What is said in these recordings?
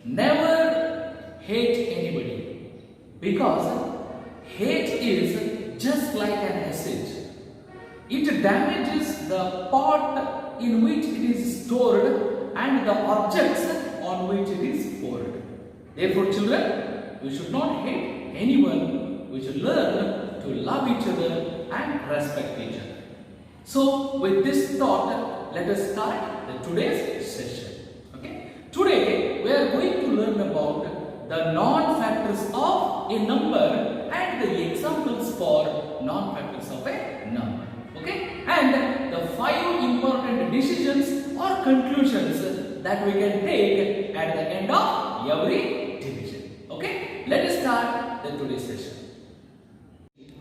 Never hate anybody, because hate is just like an acid. It damages the pot in which it is stored and the objects on which it is poured. Therefore, children, we should not hate anyone. We should learn to love each other and respect each other. So, with this thought, let us start today's session. Okay? Today, we are going to learn about the non-factors of a number and the examples for non-factors of a number. Okay? And the 5 important decisions or conclusions that we can take at the end of every division. Okay? Let us start today's session.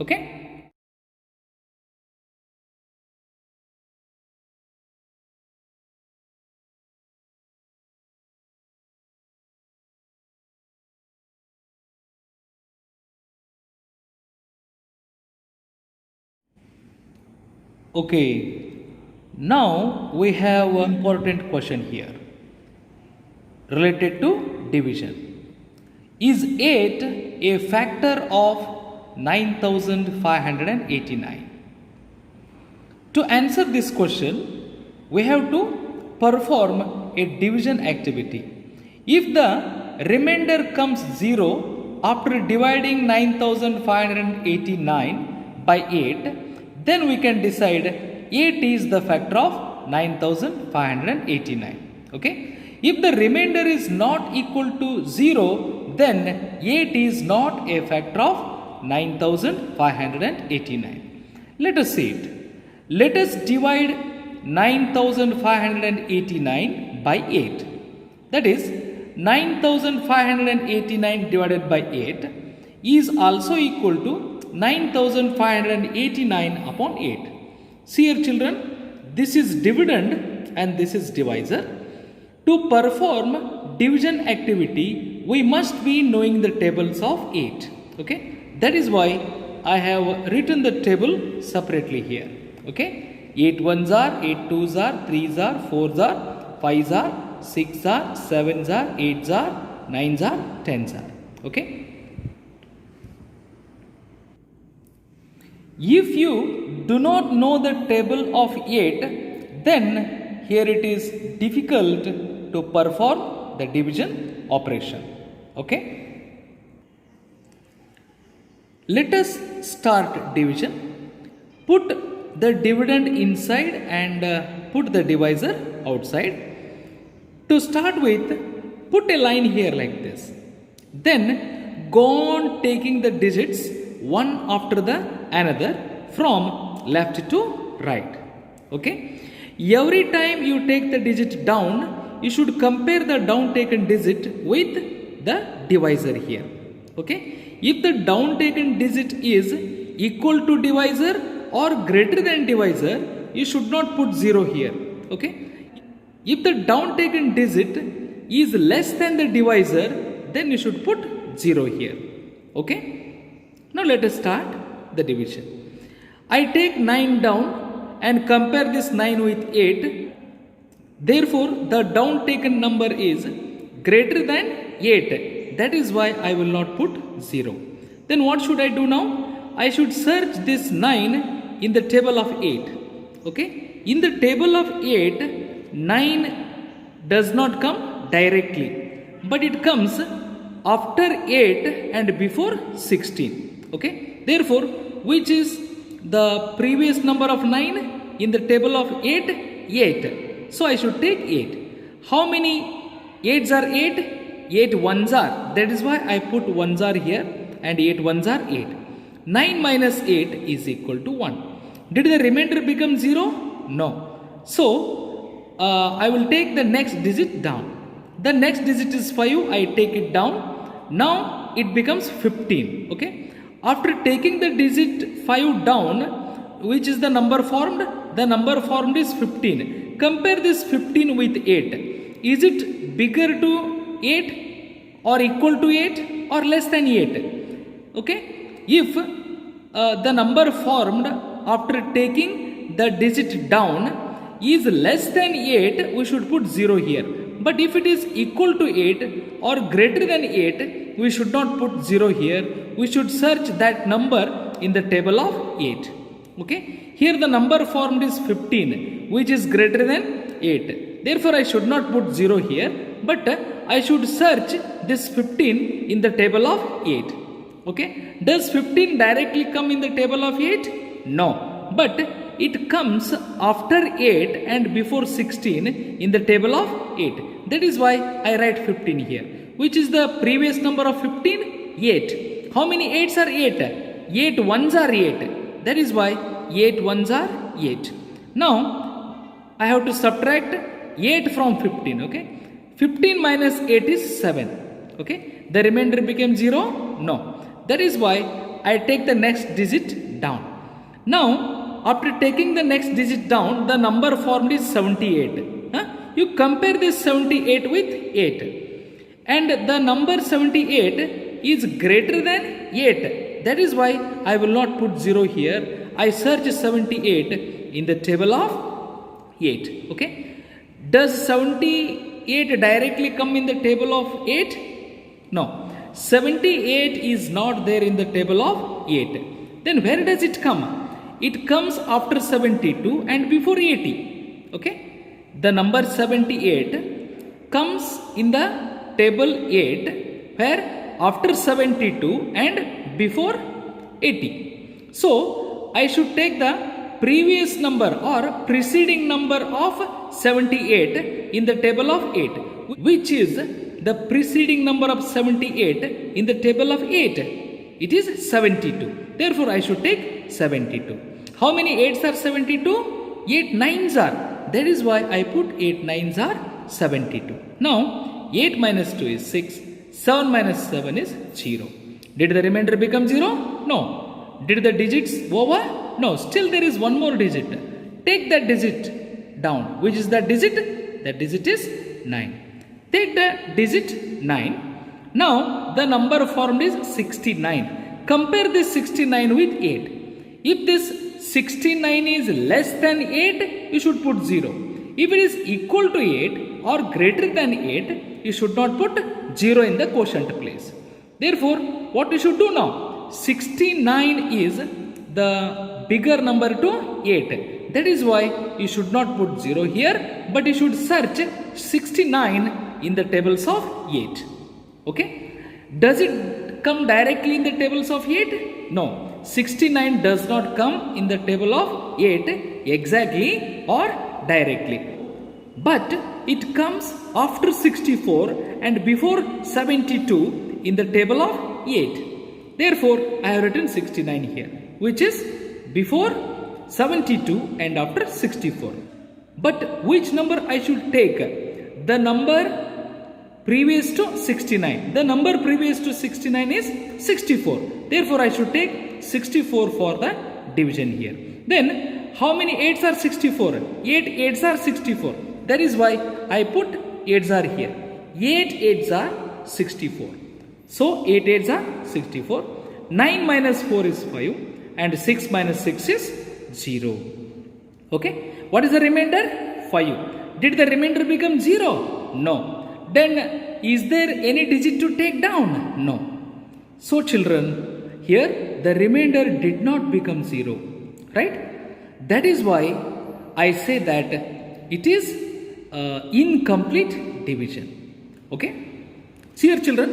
Okay? Okay, now we have one important question here related to division. Is 8 a factor of 9589? To answer this question, we have to perform a division activity. If the remainder comes 0 after dividing 9589 by 8, then we can decide 8 is the factor of 9589. Okay? If the remainder is not equal to 0, then 8 is not a factor of 9589. Let us see it. Let us divide 9589 by 8. That is, 9589 divided by 8 is also equal to 9589 upon 8. See here, children, this is dividend and this is divisor. To perform division activity, we must be knowing the tables of 8. Okay, that is why I have written the table separately here. Okay, 8 ones are, 8 twos are, 3s are, 4s are, 5s are, 6s are, 7s are, 8s are, 9s are, 10s are. Okay. If you do not know the table of 8, then here it is difficult to perform the division operation. Okay. Let us start division. Put the dividend inside and put the divisor outside. To start with, put a line here like this. Then go on taking the digits one after the another from left to right. Okay. Every time you take the digit down, you should compare the down taken digit with the divisor here. Okay. If the down taken digit is equal to divisor or greater than divisor, you should not put 0 here. Okay. If the down taken digit is less than the divisor, then you should put 0 here. Okay. Now let us start the division. I take 9 down and compare this 9 with 8. Therefore, the down taken number is greater than 8. That is why I will not put 0. Then what should I do now? I should search this 9 in the table of 8. Okay? In the table of 8, 9 does not come directly, but it comes after 8 and before 16. Okay? Therefore, which is the previous number of 9 in the table of 8? 8. So, I should take 8. How many 8s are 8? 8 ones are. That is why I put ones are here and 8 ones are 8. 9 minus 8 is equal to 1. Did the remainder become 0? No. So, I will take the next digit down. The next digit is 5. I take it down. Now, it becomes 15. Okay. After taking the digit 5 down, which is the number formed? The number formed is 15. Compare this 15 with 8. Is it bigger to 8 or equal to 8 or less than 8? Okay. If the number formed after taking the digit down is less than 8, we should put 0 here. But if it is equal to 8 or greater than 8, we should not put 0 here. We should search that number in the table of 8. Okay. Here the number formed is 15, which is greater than 8. Therefore, I should not put 0 here, but I should search this 15 in the table of 8. Okay. Does 15 directly come in the table of 8? No. But it comes after 8 and before 16 in the table of 8. That is why I write 15 here. Which is the previous number of 15? 8. How many 8s are 8? 8 1s are 8. That is why 8 1s are 8. Now, I have to subtract 8 from 15. Okay. 15 minus 8 is 7. Okay. The remainder became 0? No. That is why I take the next digit down. Now, after taking the next digit down, the number formed is 78. You compare this 78 with 8. And the number 78 is greater than 8. That is why I will not put 0 here. I search 78 in the table of 8. Okay. Does 78 directly come in the table of 8? No. 78 is not there in the table of 8. Then where does it come? It comes after 72 and before 80. Okay. The number 78 comes in the table 8 where after 72 and before 80. So, I should take the previous number or preceding number of 78 in the table of 8, which is the preceding number of 78 in the table of 8. It is 72. Therefore, I should take 72. How many 8s are 72? 8 9s are. That is why I put 8 9s are 72. Now, 8 minus 2 is 6. 7 minus 7 is 0. Did the remainder become 0? No. Did the digits over? No. Still there is one more digit. Take that digit down. Which is that digit? That digit is 9. Take the digit 9. Now, the number formed is 69. Compare this 69 with 8. If this 69 is less than 8, you should put 0. If it is equal to 8 or greater than 8, you should not put 0 in the quotient place. Therefore, what you should do now? 69 is the bigger number to 8. That is why you should not put 0 here, but you should search 69 in the tables of 8. Okay? Does it come directly in the tables of 8? No. 69 does not come in the table of 8 exactly or directly. But it comes after 64 and before 72 in the table of 8. Therefore, I have written 69 here, which is before 72 and after 64. But which number I should take? The number previous to 69. The number previous to 69 is 64. Therefore, I should take 64 for the division here. Then, how many 8s are 64? 8 8s are 64. That is why I put 8s are here. 8 8s are 64. So, 8 8s are 64. 9 minus 4 is 5. And 6 minus 6 is 0. Okay. What is the remainder? 5. Did the remainder become 0? No. Then, is there any digit to take down? No. So, children, here the remainder did not become 0. Right? That is why I say that it is incomplete division. Okay? See here, children,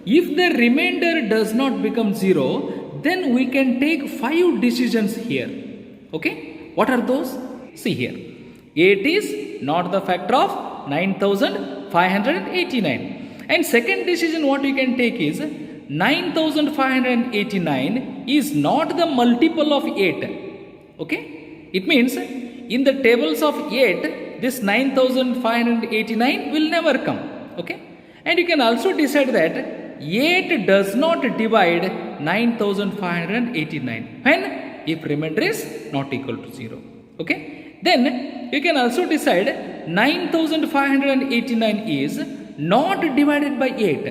if the remainder does not become 0, then we can take 5 decisions here. Okay? What are those? See here. 8 is not the factor of 9,589. And second decision what we can take is 9,589 is not the multiple of 8. Okay? It means in the tables of 8, this 9,589 will never come. Okay? And you can also decide that 8 does not divide 9,589 when if remainder is not equal to 0. Okay? Then you can also decide 9,589 is not divided by 8.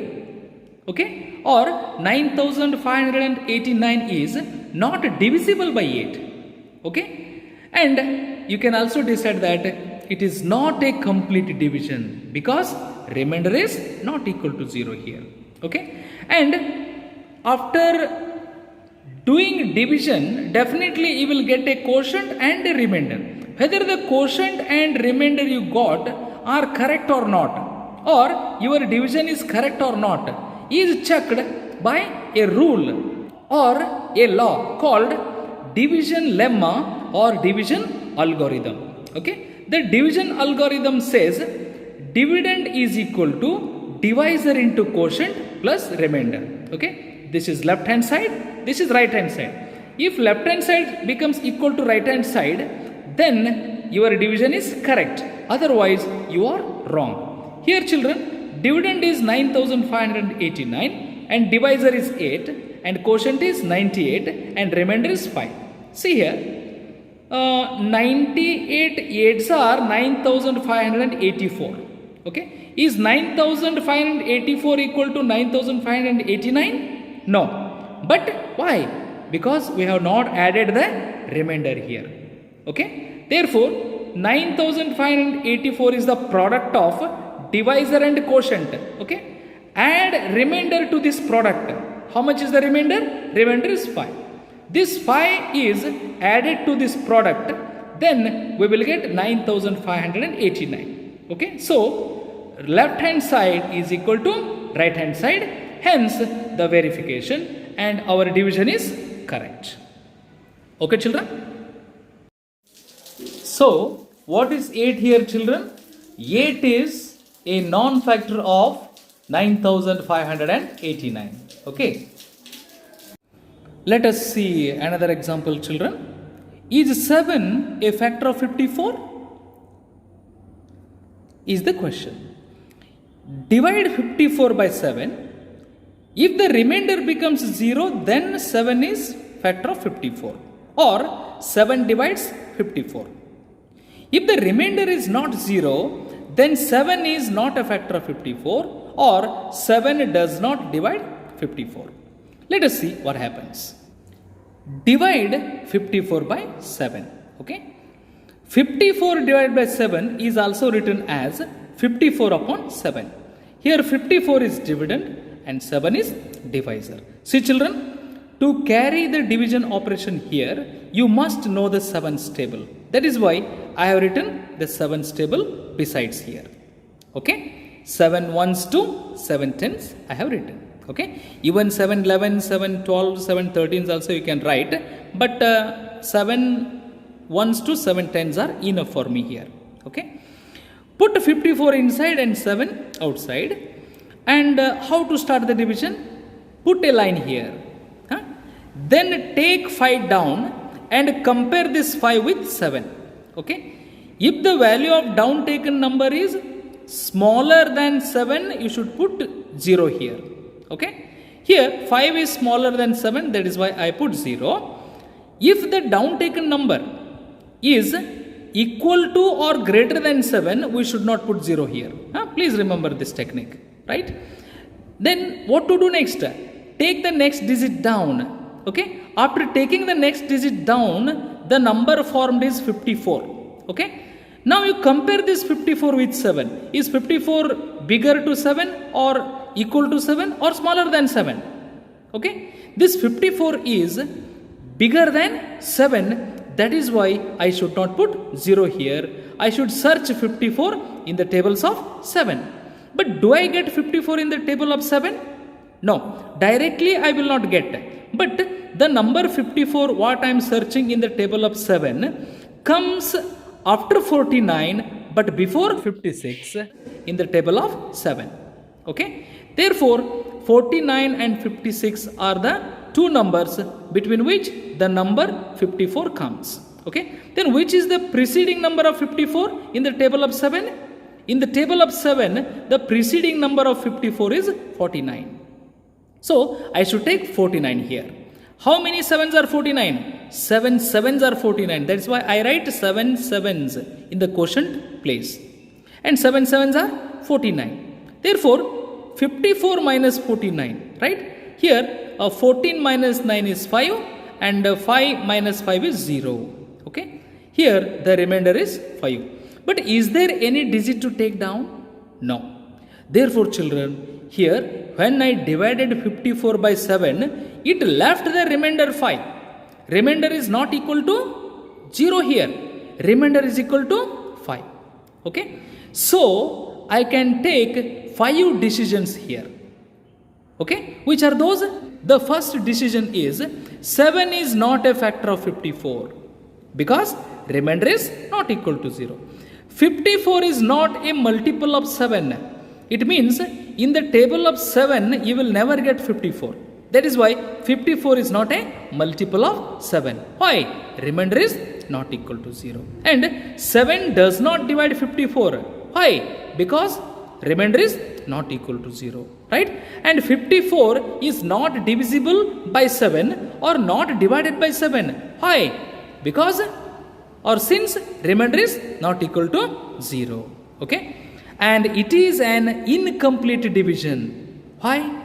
Okay? Or 9,589 is not divisible by 8. Okay? And you can also decide that it is not a complete division because remainder is not equal to 0 here. Okay, and after doing division, definitely you will get a quotient and a remainder. Whether the quotient and remainder you got are correct or not, or your division is correct or not, is checked by a rule or a law called division lemma or division algorithm. Okay, the division algorithm says dividend is equal to divisor into quotient plus remainder. Okay, this is left hand side, this is right hand side. If left hand side becomes equal to right hand side, then your division is correct, otherwise you are wrong. Here children, dividend is 9589 and divisor is 8 and quotient is 98 and remainder is 5. See here, 98 8s are 9584. Okay, is 9584 equal to 9589? No. But why? Because we have not added the remainder here. Okay, therefore 9584 is the product of divisor and quotient. Okay, add remainder to this product. How much is the remainder? Remainder is 5. This 5 is added to this product, then we will get 9589. Okay, so left hand side is equal to right hand side, hence the verification, and our division is correct. Okay children. So what is 8 here children? 8 is a non-factor of 9589. Okay. Let us see another example children. Is 7 a factor of 54? Is the question. Divide 54 by 7. If the remainder becomes 0, then 7 is factor of 54, or 7 divides 54. If the remainder is not 0, then 7 is not a factor of 54, or 7 does not divide 54. Let us see what happens. Divide 54 by 7. Okay, 54 divided by 7 is also written as 54 upon 7. Here 54 is dividend and 7 is divisor. See children, to carry the division operation here, you must know the 7's table. That is why I have written the 7's table besides here. Okay, 7 ones to 7 tens I have written. Okay, even 7 11, 7 12, 7 13s also you can write, but 7 ones to 7 tens are enough for me here. Okay, put 54 inside and 7 outside. And how to start the division? Put a line here. Then take 5 down and compare this 5 with 7. Okay, if the value of down taken number is smaller than 7, you should put 0 here. Okay, here 5 is smaller than 7, that is why I put 0. If the down taken number is equal to or greater than 7, we should not put 0 here. Please remember this technique, right? Then what to do next? Take the next digit down. Okay, after taking the next digit down, the number formed is 54. Okay, now you compare this 54 with 7. Is 54 bigger to 7 or equal to 7 or smaller than 7? Okay, this 54 is bigger than 7. That is why I should not put 0 here. I should search 54 in the tables of 7. But do I get 54 in the table of 7? No, directly I will not get. But the number 54 what I am searching in the table of 7 comes after 49 but before 56 in the table of 7. Okay, therefore 49 and 56 are the two numbers between which the number 54 comes. Okay, then which is the preceding number of 54 in the table of 7? In the table of 7, the preceding number of 54 is 49. So I should take 49 here. How many 7s are 49? 7 7s are 49. That's why I write 7 7s in the quotient place. And 7 7s are 49. Therefore, 54 minus 49, right? Here, 14 minus 9 is 5 and 5 minus 5 is 0. Okay? Here, the remainder is 5. But is there any digit to take down? No. Therefore, children, here when I divided 54 by 7, it left the remainder 5. Remainder is not equal to 0 here. Remainder is equal to 5. Okay. So, I can take 5 decisions here. Okay. Which are those? The first decision is 7 is not a factor of 54 because remainder is not equal to 0. 54 is not a multiple of 7. It means in the table of 7 you will never get 54. That is why 54 is not a multiple of 7. Why? Remainder is not equal to 0. And 7 does not divide 54. Why? Because remainder is not equal to 0. Right? And 54 is not divisible by 7 or not divided by 7. Why? Because or since remainder is not equal to 0. Okay? And it is an incomplete division. Why?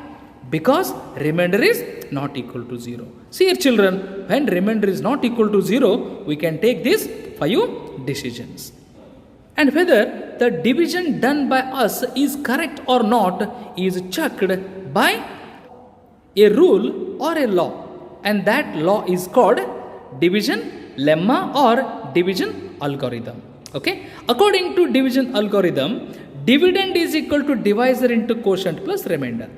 Because remainder is not equal to 0. See here children, when remainder is not equal to 0, we can take these 5 decisions. And whether the division done by us is correct or not is checked by a rule or a law. And that law is called division lemma or division algorithm. Okay. According to division algorithm, dividend is equal to divisor into quotient plus remainder.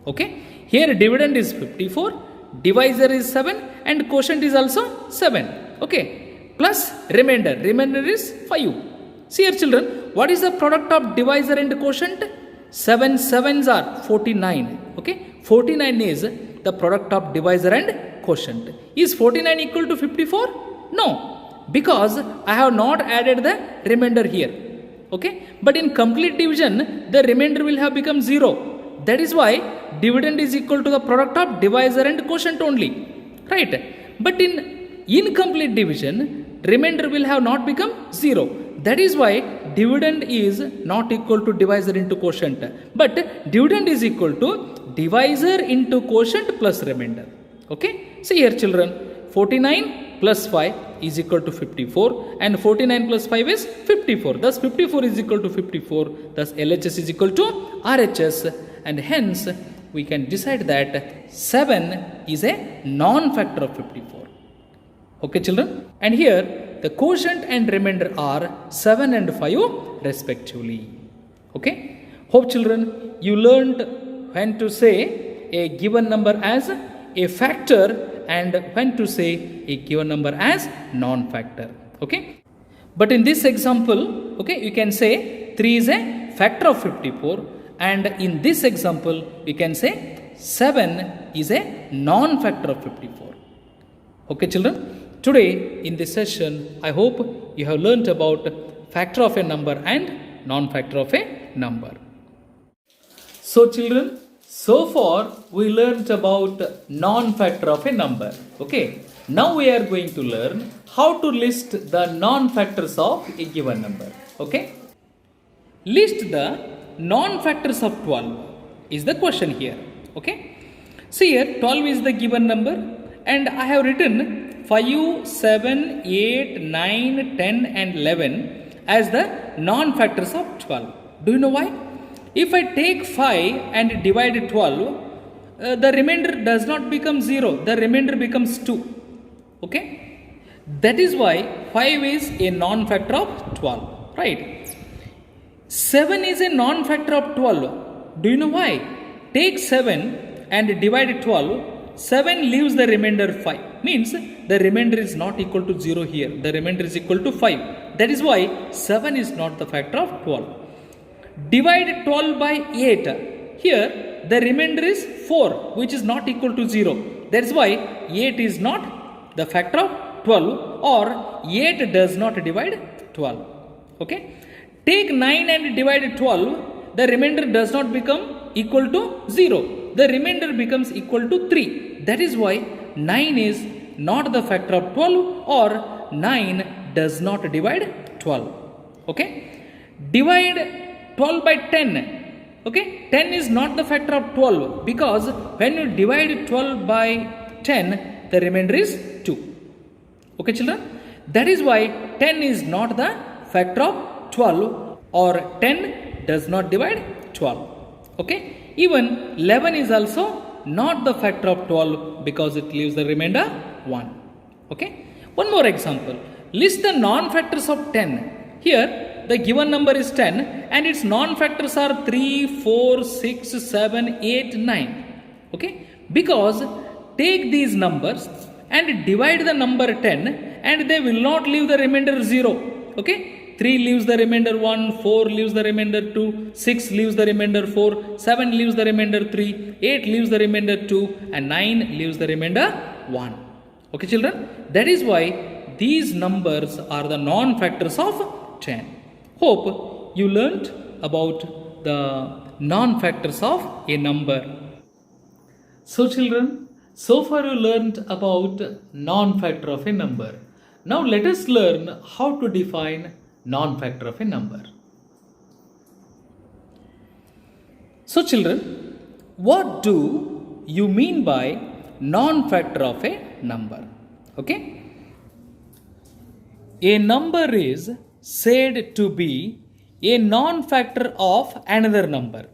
Okay. Here dividend is 54, divisor is 7 and quotient is also 7. Okay. Plus remainder. Remainder is 5. See here children, what is the product of divisor and quotient? 7 7s are 49. Okay. 49 is the product of divisor and quotient. Is 49 equal to 54? No. Because I have not added the remainder here. Okay. But in complete division, the remainder will have become 0. That is why dividend is equal to the product of divisor and quotient only. Right. But in incomplete division, remainder will have not become 0. That is why dividend is not equal to divisor into quotient. But dividend is equal to divisor into quotient plus remainder. Okay. See here children, 49 plus 5 is equal to 54 and 49 plus 5 is 54. Thus 54 is equal to 54. Thus LHS is equal to RHS and hence we can decide that 7 is a non-factor of 54. Okay children. And here the quotient and remainder are 7 and 5 respectively. Okay. Hope children you learned when to say a given number as a factor and when to say a given number as non-factor. Okay. But in this example, okay, you can say 3 is a factor of 54 and in this example you can say 7 is a non-factor of 54. Okay children. Today in this session, I hope you have learnt about factor of a number and non-factor of a number. So children, so far we learnt about non-factor of a number. Okay. Now we are going to learn how to list the non-factors of a given number. Okay. List the non-factors of 12 is the question here. Okay. See here 12 is the given number and I have written 5, 7, 8, 9, 10 and 11 as the non-factors of 12. Do you know why? If I take 5 and divide 12, the remainder does not become 0. The remainder becomes 2. Okay? That is why 5 is a non-factor of 12. Right? 7 is a non-factor of 12. Do you know why? Take 7 and divide 12. 7 leaves the remainder 5. Means the remainder is not equal to 0 here. The remainder is equal to 5. That is why 7 is not the factor of 12. Divide 12 by 8. Here the remainder is 4 which is not equal to 0. That is why 8 is not the factor of 12 or 8 does not divide 12. Okay. Take 9 and divide 12. The remainder does not become equal to 0. The remainder becomes equal to 3. That is why 9 is not the factor of 12 or 9 does not divide 12. Okay. Divide 12 by 10. Okay. 10 is not the factor of 12 because when you divide 12 by 10, the remainder is 2. Okay children. That is why 10 is not the factor of 12 or 10 does not divide 12. Okay, even 11 is also not the factor of 12 because it leaves the remainder 1. Okay, one more example. List the non-factors of 10. Here the given number is 10 and its non-factors are 3, 4, 6, 7, 8, 9. Okay, because take these numbers and divide the number 10 and they will not leave the remainder 0. Okay, 3 leaves the remainder 1, 4 leaves the remainder 2, 6 leaves the remainder 4, 7 leaves the remainder 3, 8 leaves the remainder 2 and 9 leaves the remainder 1. Okay children, that is why these numbers are the non-factors of 10. Hope you learnt about the non-factors of a number. So children, so far you learnt about non-factor of a number. Now let us learn how to define non-factor of a number. So children, what do you mean by non-factor of a number? Okay? A number is said to be a non-factor of another number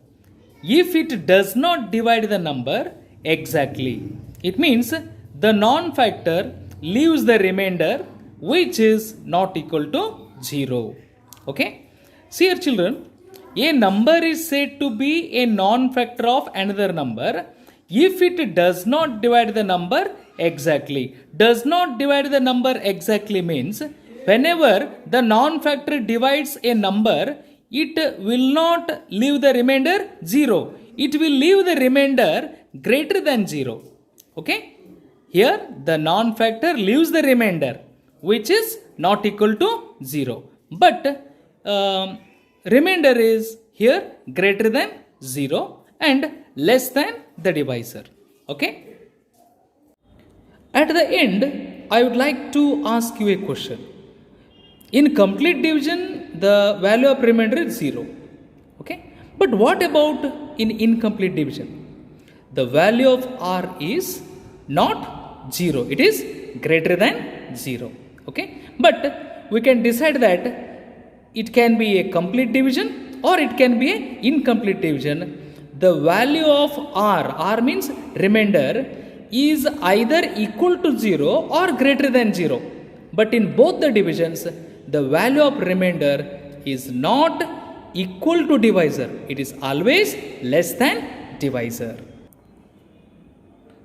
if it does not divide the number exactly. It means the non-factor leaves the remainder which is not equal to 0. Okay? See here children, a number is said to be a non-factor of another number if it does not divide the number exactly. Does not divide the number exactly means whenever the non-factor divides a number, it will not leave the remainder 0. It will leave the remainder greater than 0. Okay? Here the non-factor leaves the remainder which is not equal to 0. But remainder is here greater than 0 and less than the divisor. Okay? At the end, I would like to ask you a question. In complete division, the value of remainder is 0. Okay? But what about in incomplete division? The value of r is not 0. It is greater than 0. Okay? But we can decide that it can be a complete division or it can be an incomplete division. The value of r means remainder, is either equal to 0 or greater than 0. But in both the divisions, the value of remainder is not equal to divisor. It is always less than divisor.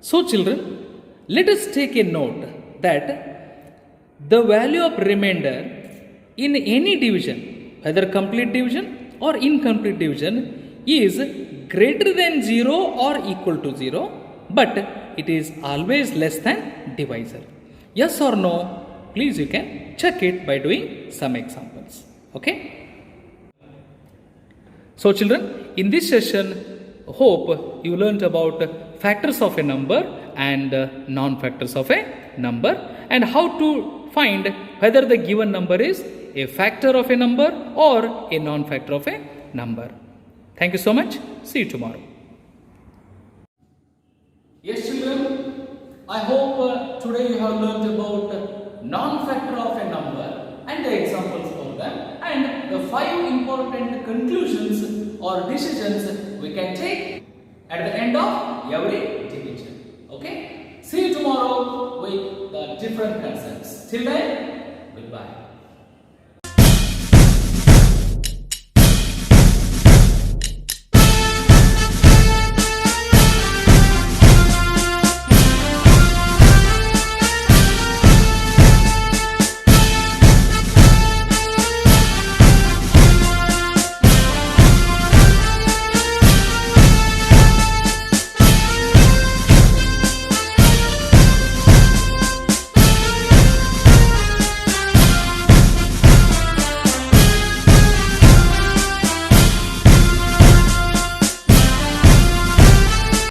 So children, let us take a note that the value of remainder in any division, whether complete division or incomplete division, is greater than 0 or equal to 0, but it is always less than divisor. Yes or no? Please you can check it by doing some examples. Okay? So children, in this session, hope you learnt about factors of a number and non-factors of a number and how to find whether the given number is a factor of a number or a non-factor of a number. Thank you so much. See you tomorrow. Yes children, I hope today you have learnt about non-factor of a number and the examples for them and the 5 important conclusions or decisions we can take at the end of every division. Okay? See you tomorrow with the different concepts. Till then, goodbye.